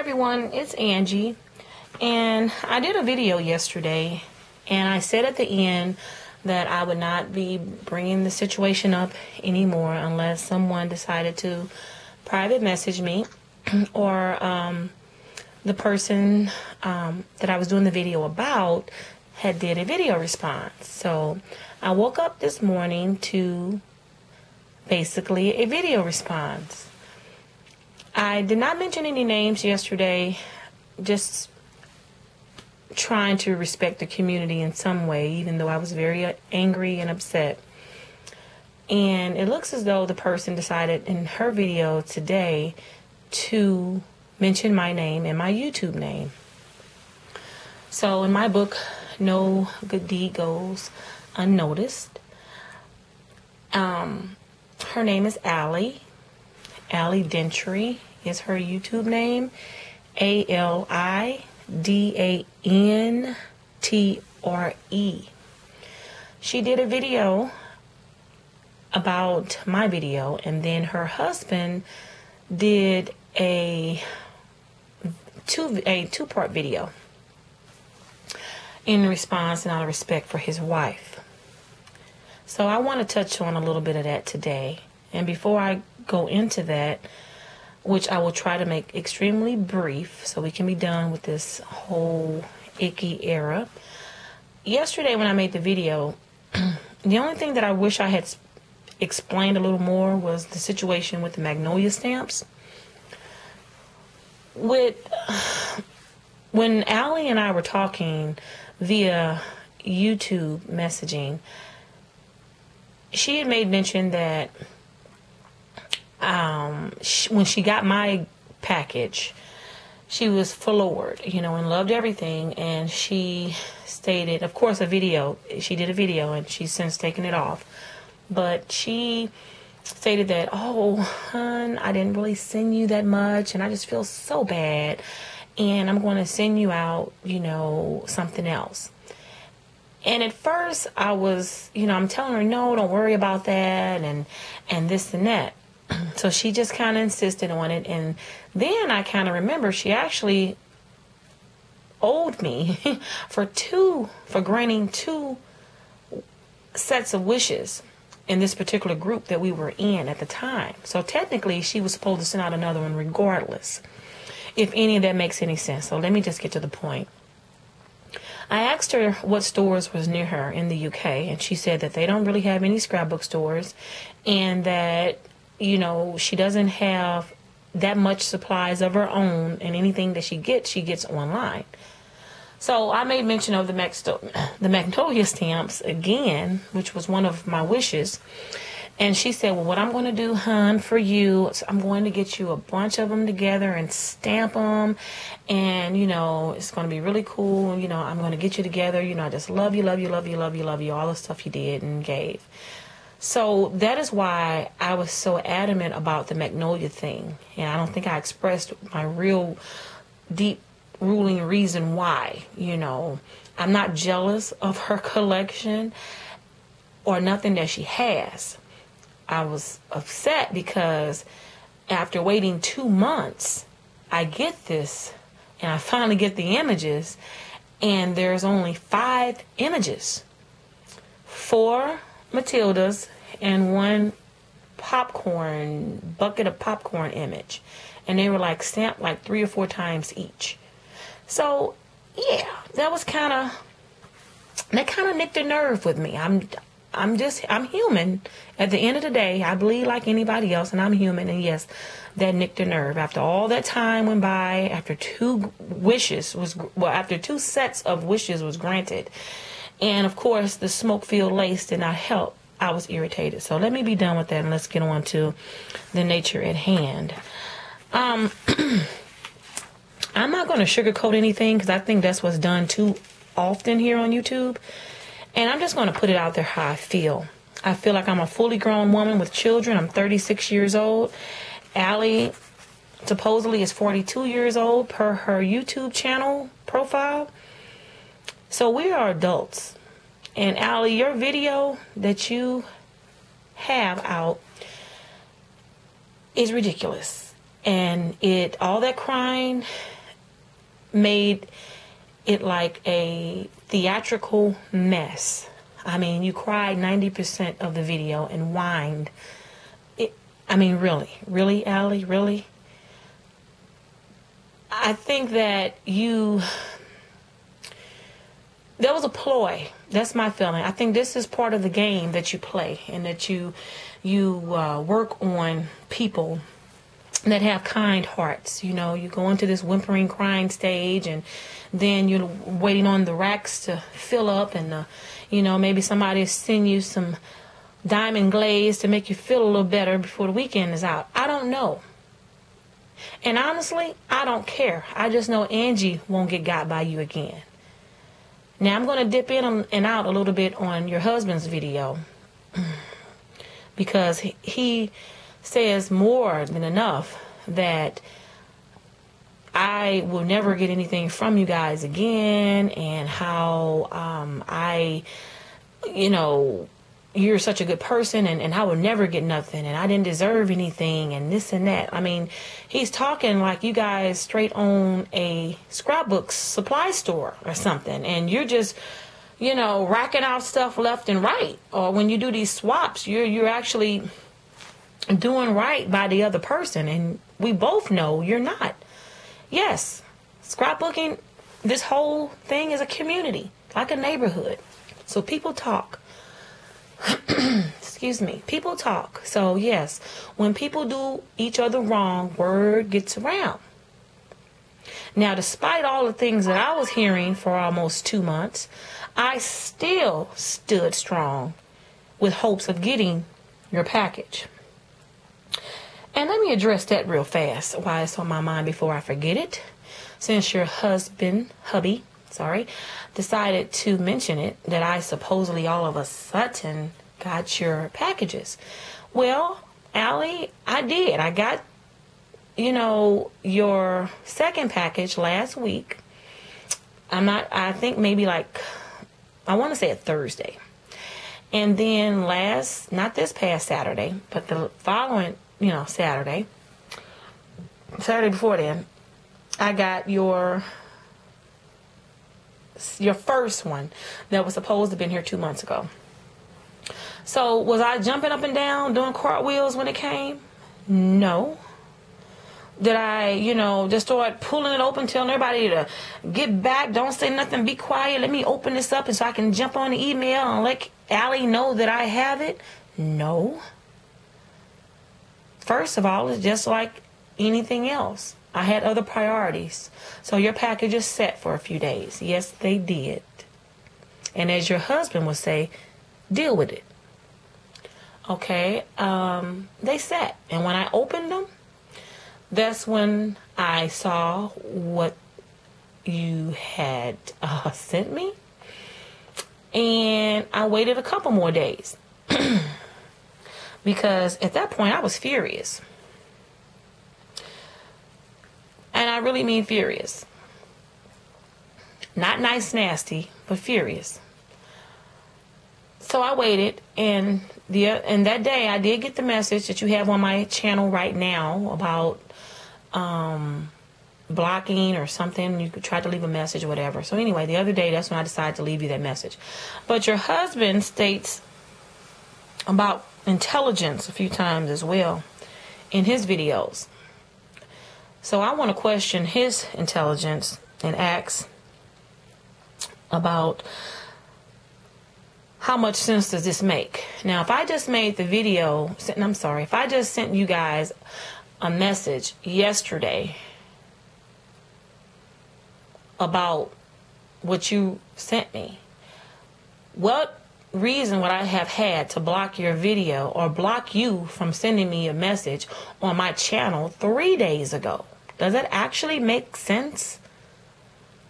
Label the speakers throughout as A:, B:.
A: everyone, it's Angie, and I did a video yesterday, and I said at the end that I would not be bringing the situation up anymore unless someone decided to private message me or the person that I was doing the video about had did a video response. So I woke up this morning to basically a video response. I did not mention any names yesterday, just trying to respect the community in some way, even though I was very angry and upset. And it looks as though the person decided in her video today to mention my name and my YouTube name. So in my book, no good deed goes unnoticed. Her name is Allie. Allie Dentry is her YouTube name. ALIDANTRE. She did a video about my video, and then her husband did a two-part video in response and out of respect for his wife. So I want to touch on a little bit of that today. And before I go into that, which I will try to make extremely brief so we can be done with this whole icky era. Yesterday when I made the video, the only thing that I wish I had explained a little more was the situation with the Magnolia stamps. When Allie and I were talking via YouTube messaging, she had made mention that when she got my package, she was floored, and loved everything. And she stated, of course, she did a video and she's since taken it off. But she stated that, oh, hon, I didn't really send you that much and I just feel so bad. And I'm going to send you out, something else. And at first I was, I'm telling her, no, don't worry about that and this and that. So she just kind of insisted on it. And then I kind of remember she actually owed me for granting two sets of wishes in this particular group that we were in at the time. So technically she was supposed to send out another one regardless, if any of that makes any sense. So let me just get to the point. I asked her what stores was near her in the UK, and she said that they don't really have any scrapbook stores, and that, she doesn't have that much supplies of her own, and anything that she gets online. So I made mention of the Magnolia stamps again, which was one of my wishes. And she said, well, what I'm going to do, hon, for you, is I'm going to get you a bunch of them together and stamp them. And, it's going to be really cool. I'm going to get you together. I just love you, love you, love you, love you, love you, all the stuff you did and gave. So that is why I was so adamant about the Magnolia thing. And I don't think I expressed my real deep ruling reason why. I'm not jealous of her collection or nothing that she has. I was upset because after waiting 2 months, I get this and I finally get the images, and there's only 5 images. 4 Matildas and 1 bucket of popcorn image. And they were stamped 3 or 4 times each. So yeah, that kind of nicked a nerve with me. I'm human. At the end of the day, I bleed like anybody else, and I'm human. And yes, that nicked a nerve. After all that time went by, after 2 sets of wishes was granted, and of course the smoke-filled lace did not help, I was irritated. So let me be done with that and let's get on to the nature at hand. I'm not going to sugarcoat anything because I think that's what's done too often here on YouTube. And I'm just going to put it out there how I feel. I feel like I'm a fully grown woman with children. I'm 36 years old. Allie supposedly is 42 years old per her YouTube channel profile. So we are adults. And Allie, your video that you have out is ridiculous. And all that crying made it like a theatrical mess. I mean, you cried 90% of the video and whined. I mean, really, Allie, really? I think that that was a ploy. That's my feeling. I think this is part of the game that you play, and that you work on people that have kind hearts. You know, you go into this whimpering, crying stage, and then you're waiting on the racks to fill up, and you know, maybe somebody send you some diamond glaze to make you feel a little better before the weekend is out. I don't know. And honestly, I don't care. I just know Angie won't get got by you again. Now, I'm going to dip in and out a little bit on your husband's video, because he says more than enough that I will never get anything from you guys again, and how you're such a good person, and I will never get nothing, and I didn't deserve anything, and this and that. I mean, he's talking like you guys straight own a scrapbook supply store or something, and you're just, racking out stuff left and right. Or when you do these swaps, you're actually doing right by the other person, and we both know you're not. Yes, scrapbooking, this whole thing is a community, like a neighborhood. So people talk. Excuse me. People talk. So yes, when people do each other wrong, word gets around. Now, despite all the things that I was hearing for almost 2 months, I still stood strong with hopes of getting your package. And let me address that real fast, why it's on my mind before I forget it. Since your hubby, decided to mention it, that I supposedly all of a sudden got your packages. Well, Allie, I did. I got, your second package last week. I think maybe I want to say a Thursday. And then not this past Saturday, but the following, Saturday before then, I got your first one that was supposed to have been here 2 months ago. So was I jumping up and down doing cartwheels when it came? No. Did I, just start pulling it open, telling everybody to get back, don't say nothing, be quiet, let me open this up and so I can jump on the email and let Allie know that I have it? No. First of all, it's just like anything else. I had other priorities. So your package is set for a few days. Yes, they did. And as your husband would say, deal with it. Okay, they sat. And when I opened them, that's when I saw what you had sent me. And I waited a couple more days. Because at that point, I was furious. And I really mean furious. Not nice, nasty, but furious. So I waited, and that day I did get the message that you have on my channel right now about blocking or something. You could try to leave a message or whatever. So anyway, the other day, that's when I decided to leave you that message. But your husband states about intelligence a few times as well in his videos. So I want to question his intelligence and ask about how much sense does this make? Now, if I just made the video, if I just sent you guys a message yesterday about what you sent me, what reason would I have had to block your video or block you from sending me a message on my channel 3 days ago? Does that actually make sense?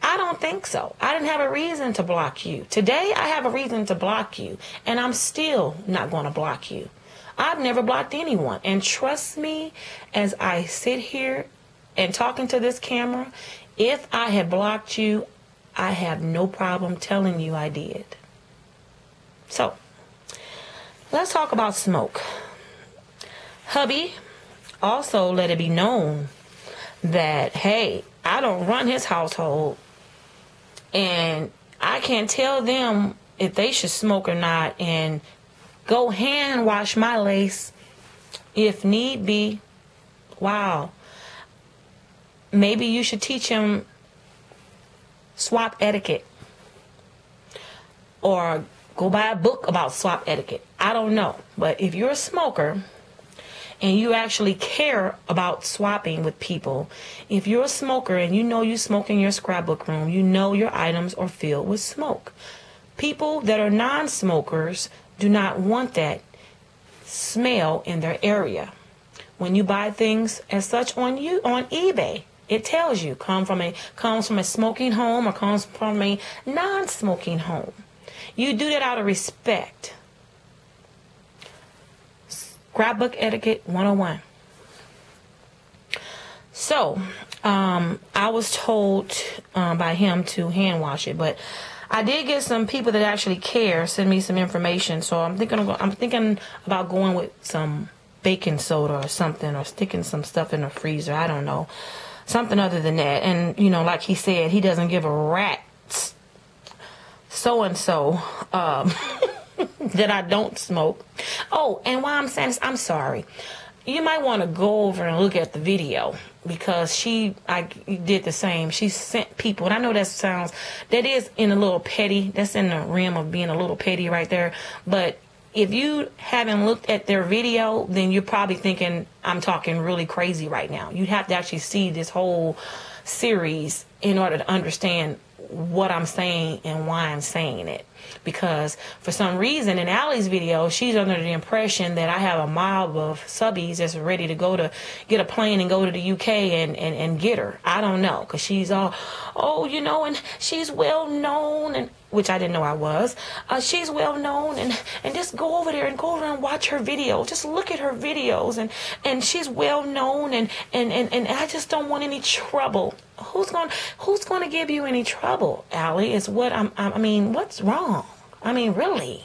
A: I don't think so. I didn't have a reason to block you. Today, I have a reason to block you, and I'm still not going to block you. I've never blocked anyone. And trust me, as I sit here and talking to this camera, if I had blocked you, I have no problem telling you I did. So, let's talk about smoke. Hubby also let it be known that, hey, I don't run his household, and I can't tell them if they should smoke or not, and go hand wash my lace if need be. Wow. Maybe you should teach him swap etiquette, or go buy a book about swap etiquette. I don't know. But if you're a smoker and you actually care about swapping with people, if you're a smoker and you know you smoke in your scrapbook room, you know your items are filled with smoke. People that are non-smokers do not want that smell in their area. When you buy things as such on eBay, it tells you comes from a smoking home or comes from a non-smoking home. You do that out of respect. Scrapbook etiquette 101. So, I was told by him to hand wash it, but I did get some people that actually care send me some information. So I'm thinking about going with some baking soda or something, or sticking some stuff in the freezer. I don't know, something other than that. And you know, like he said, he doesn't give a rat's so-and-so that I don't smoke. Oh, and while I'm saying this, I'm sorry. You might want to go over and look at the video, because I did the same. She sent people, and I know that is in a little petty. That's in the realm of being a little petty right there. But if you haven't looked at their video, then you're probably thinking I'm talking really crazy right now. You have to actually see this whole series in order to understand what I'm saying and why I'm saying it. Because for some reason in Allie's video, she's under the impression that I have a mob of subbies that's ready to get a plane and go to the UK and get her. I don't know, because she's all, oh, you know, and she's well known, and which I didn't know I was. She's well known, and just go over there and watch her videos. Just look at her videos, and she's well known, and I just don't want any trouble. Who's going to give you any trouble, Allie? Is what I mean, what's wrong? I mean, really?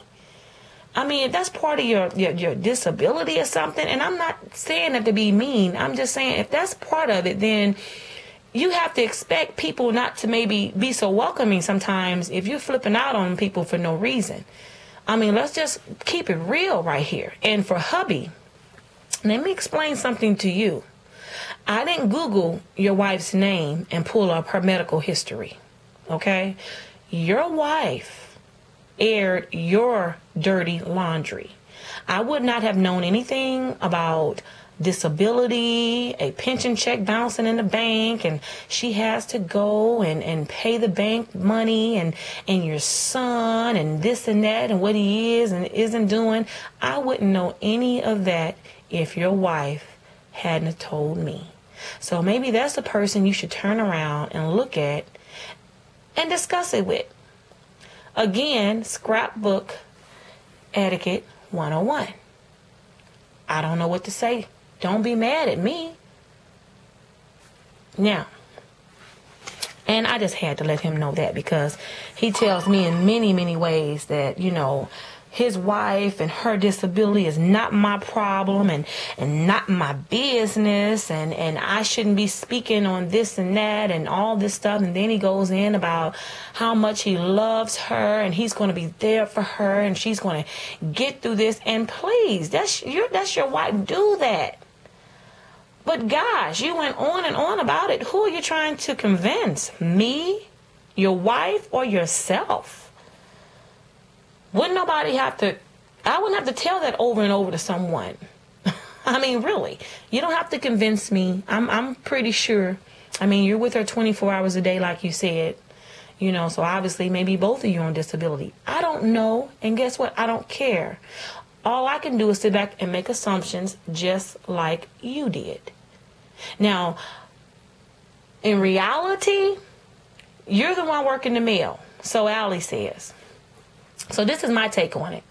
A: I mean, if that's part of your disability or something, and I'm not saying that to be mean. I'm just saying if that's part of it, then you have to expect people not to maybe be so welcoming sometimes if you're flipping out on people for no reason. I mean, let's just keep it real right here. And for hubby, let me explain something to you. I didn't Google your wife's name and pull up her medical history, okay? Your wife aired your dirty laundry. I would not have known anything about disability, a pension check bouncing in the bank, and she has to go and pay the bank money, and your son, and this and that, and what he is and isn't doing. I wouldn't know any of that if your wife hadn't told me. So maybe that's the person you should turn around and look at and discuss it with. Again, scrapbook etiquette 101. I don't know what to say. Don't be mad at me. Now, and I just had to let him know that, because he tells me in many, many ways that, you know, his wife and her disability is not my problem and not my business, and I shouldn't be speaking on this and that and all this stuff. And then he goes in about how much he loves her, and he's going to be there for her, and she's going to get through this. And please, that's your wife. Do that. But gosh, you went on and on about it. Who are you trying to convince? Me, your wife, or yourself? Wouldn't nobody have to, I wouldn't have to tell that over and over to someone. I mean, really, you don't have to convince me. I'm pretty sure. I mean, you're with her 24 hours a day, like you said, you know, so obviously maybe both of you are on disability. I don't know. And guess what? I don't care. All I can do is sit back and make assumptions just like you did. Now, in reality, you're the one working the mail. So Allie says. So this is my take on it.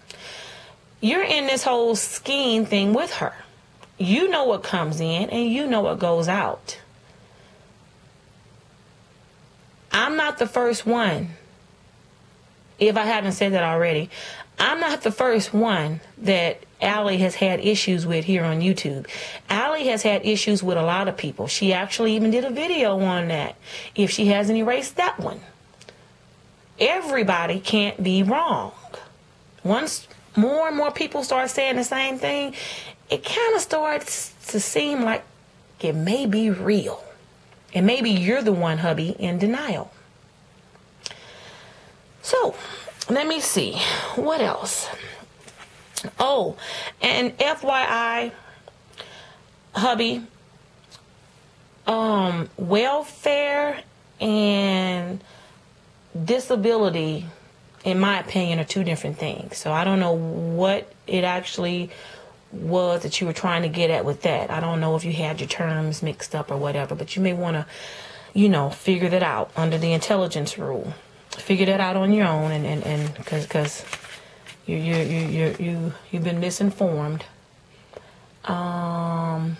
A: You're in this whole scheme thing with her. You know what comes in and you know what goes out. I'm not the first one if I haven't said that already, I'm not the first one that Allie has had issues with here on YouTube. Allie has had issues with a lot of people. She actually even did a video on that. If she hasn't erased that one. Everybody can't be wrong. Once more and more people start saying the same thing, it kind of starts to seem like it may be real. And maybe you're the one, hubby, in denial. So, let me see. What else? Oh, and FYI, hubby, welfare and disability, in my opinion, are two different things. So I don't know what it actually was that you were trying to get at with that. I don't know if you had your terms mixed up or whatever, but you may want to, you know, figure that out under the intelligence rule. Figure that out on your own, and because you've been misinformed. Well,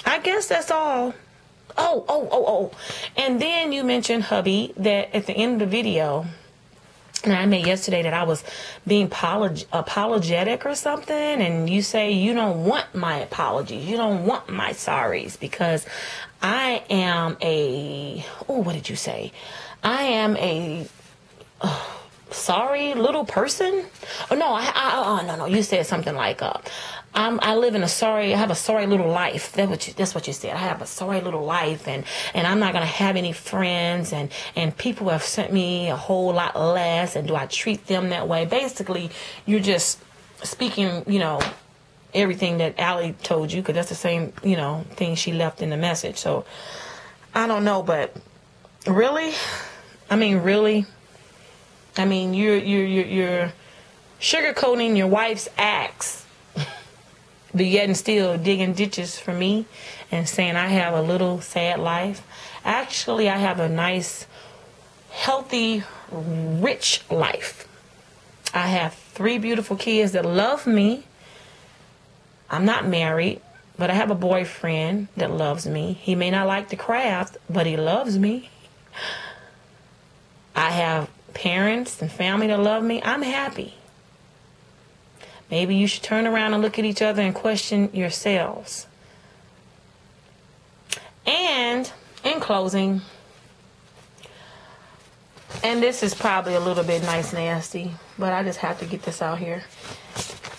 A: I guess that's all. Oh. And then you mentioned, hubby, that at the end of the video, and I made yesterday, that I was being apologetic or something, and you say you don't want my apologies, you don't want my sorries, because I am a, what did you say? I am a sorry little person? Oh, no, no, you said something like, I live in I have a sorry little life. That's what you said. I have a sorry little life, and I'm not going to have any friends, and people have sent me a whole lot less, and do I treat them that way? Basically, you're just speaking, you know, everything that Allie told you, because that's the same, you know, thing she left in the message. So, I don't know, but really? I mean, you're sugarcoating your wife's acts, but yet and still digging ditches for me and saying I have a little sad life. Actually, I have a nice, healthy, rich life. I have 3 beautiful kids that love me. I'm not married, but I have a boyfriend that loves me. He may not like the craft, but he loves me. I have parents and family that love me. I'm happy. Maybe you should turn around and look at each other and question yourselves. And in closing, and this is probably a little bit nice nasty, but I just have to get this out here.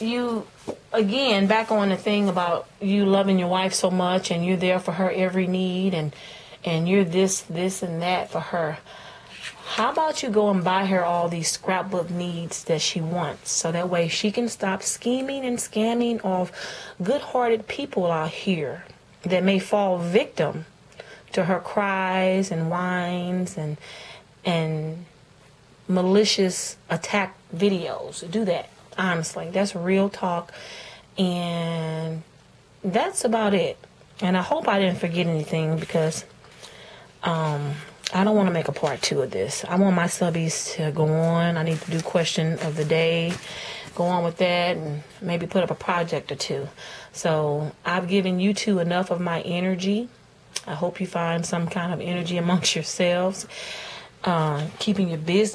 A: You, again, back on the thing about you loving your wife so much, and you're there for her every need, and you're this and that for her. How about you go and buy her all these scrapbook needs that she wants, so that way she can stop scheming and scamming off good-hearted people out here that may fall victim to her cries and whines and malicious attack videos. Do that, honestly. That's real talk, and that's about it. And I hope I didn't forget anything, because I don't want to make a part 2 of this. I want my subbies to go on. I need to do question of the day, go on with that, and maybe put up a project or 2. So I've given you 2 enough of my energy. I hope you find some kind of energy amongst yourselves, keeping your business